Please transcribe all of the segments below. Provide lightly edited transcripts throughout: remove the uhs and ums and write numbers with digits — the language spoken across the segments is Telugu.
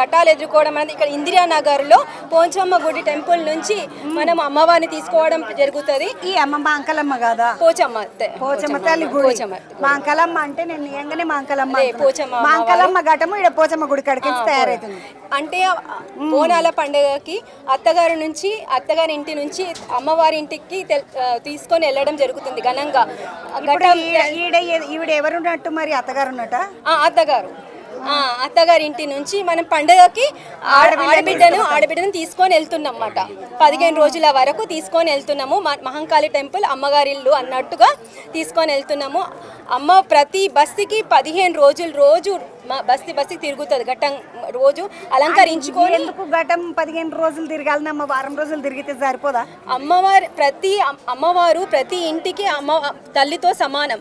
ఘట్టాలు ఎదుర్కోవడం అనేది ఇక్కడ ఇందిరానగర్లో పోచమ్మ గుడి టెంపుల్ నుంచి మనం అమ్మవారిని తీసుకోవడం జరుగుతుంది. ఈ అమ్మ మా అంకలమ్మ కాదా? పోచమ్మ తల్లి గుడి. మా అంకలమ్మ అంటే నేను నిజంగానే మా అంకలమ్మ ఘటము ఇక్కడ పోచమ్మ గుడి కాడికి తయారైతుంది. అంటే బోనాల పండుగకి అత్తగారి ఇంటి నుంచి అమ్మవారి ఇంటికి తీసుకొని వెళ్ళడం జరుగుతుంది ఘనంగా. ఈవిడ ఎవరున్నట్టు మరి అత్తగారు ఉన్నట్ట? అత్తగారి ఇంటి నుంచి మనం పండుగకి ఆడబిడ్డను తీసుకొని వెళ్తున్నాం అన్నమాట. 15 రోజుల వరకు తీసుకొని వెళ్తున్నాము. మహంకాళి టెంపుల్ అమ్మగారి ఇల్లు అన్నట్టుగా తీసుకొని వెళ్తున్నాము. అమ్మ ప్రతి బస్తికి 15 రోజు బస్తి తిరుగుతుంది. ఘట్టం రోజు అలంకరించుకొని. ఎందుకు ఘట్టం 15 రోజులు తిరగాలనమ్మ? వారం రోజులు తిరిగితే సరిపోదా? అమ్మవారు ప్రతి ఇంటికి తల్లితో సమానం.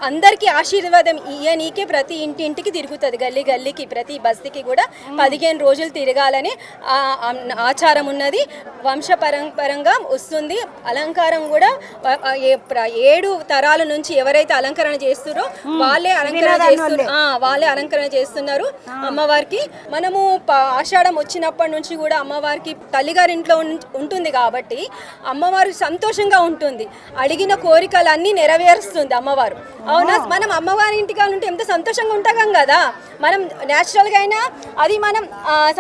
అందరికీ ఆశీర్వాదం ఇయ్యనీకే ప్రతి ఇంటికి తిరుగుతుంది. గల్లీకి ప్రతి బస్తీకి కూడా 15 రోజులు తిరగాలని ఆచారం ఉన్నది. వంశపరంపరంగా వస్తుంది. అలంకారం కూడా 7 తరాల నుంచి ఎవరైతే అలంకరణ చేస్తున్నారో వాళ్ళే అలంకరణ చేస్తున్నారు అమ్మవారికి. మనము ఆషాఢం వచ్చినప్పటి నుంచి కూడా అమ్మవారికి తల్లిగారి ఇంట్లో ఉంటుంది కాబట్టి అమ్మవారు సంతోషంగా ఉంటుంది. అడిగిన కోరికలన్నీ నెరవేరుస్తుంది అమ్మవారు. అవునా? మనం అమ్మవారి ఇంటికి ఉంటే ఎంత సంతోషంగా ఉంటాం కదా. మనం న్యాచురల్గా అయినా అది మనం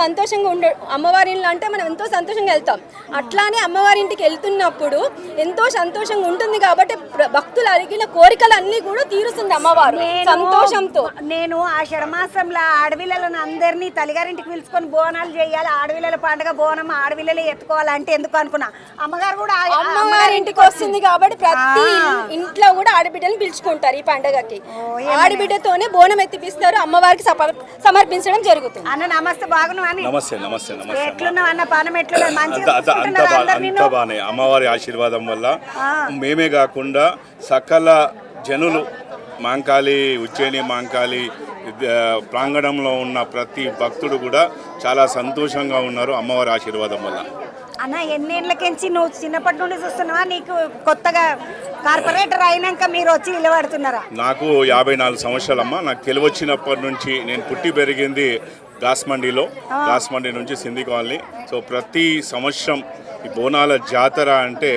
సంతోషంగా అమ్మవారి ఇంట్లో అంటే మనం ఎంతో సంతోషంగా వెళ్తాం. అట్లానే అమ్మవారి ఇంటికి వెళ్తున్నప్పుడు ఎంతో సంతోషంగా ఉంటుంది కాబట్టి భక్తులు అడిగిన కోరికలన్నీ కూడా తీరుస్తుంది అమ్మవారు సంతోషంతో. నేను ఆషాఢ మాసంలో ఆడవిళ్ళను అందరినీ తల్లిగారింటికి పిలుచుకొని బోనాలు చేయాలి, ఆడవిళ్ళల పండుగ బోనం ఆడవిళ్ళలే ఎత్తుకోవాలంటే ఎందుకు అనుకున్నా. అమ్మగారు కూడా అమ్మవారి ఇంటికి వస్తుంది కాబట్టి ప్రతి ఇంట్లో కూడా ఆడబిడ్డలను పిలుచుకుంటారు. ఈ పండుగకి ఆడబిడ్డతోనే బోనం ఎత్తిపిస్తారు, అమ్మవారికి సమర్పించడం జరుగుతుంది. అన్న నమస్తే. బాగున్నావని? నమస్తే. ఎట్లున్నావు అన్న? పానం ఎట్లున్నా? మంచిగా అమ్మవారి ఆశీర్వాదం వల్ల మేమే కాకుండా సకల జనులు ఉజ్జయిని మాంకాళి ప్రాంగణంలో ఉన్న ప్రతి భక్తుడు కూడా చాలా సంతోషంగా ఉన్నారు అమ్మవారి ఆశీర్వాదం వల్ల. అన్న ఎన్నేళ్ళకించి నువ్వు చిన్నప్పటి నుండి చూస్తున్నావా? నీకు కొత్తగా కార్పొరేటర్ అయినాక మీరు వచ్చి నిలబడుతున్నారా? నాకు 54 సంవత్సరాలమ్మ. నాకు తెలివచ్చినప్పటి నుంచి నేను పుట్టి పెరిగింది గాస్మండి నుంచి సింధీ కాలనీ. సో ప్రతి సంవత్సరం ఈ బోనాల జాతర అంటే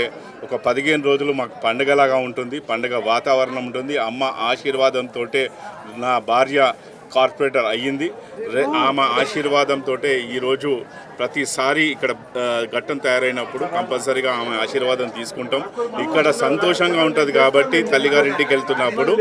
ఒక 15 రోజులు మాకు పండుగలాగా ఉంటుంది. పండుగ వాతావరణం ఉంటుంది. అమ్మ ఆశీర్వాదంతో నా భార్య కార్పొరేటర్ అయ్యింది. ఆమె ఆశీర్వాదంతో ఈరోజు ప్రతిసారి ఇక్కడ ఘట్టం తయారైనప్పుడు కంపల్సరీగా ఆమె ఆశీర్వాదం తీసుకుంటాం. ఇక్కడ సంతోషంగా ఉంటుంది కాబట్టి తల్లిగారింటికి వెళ్తున్నప్పుడు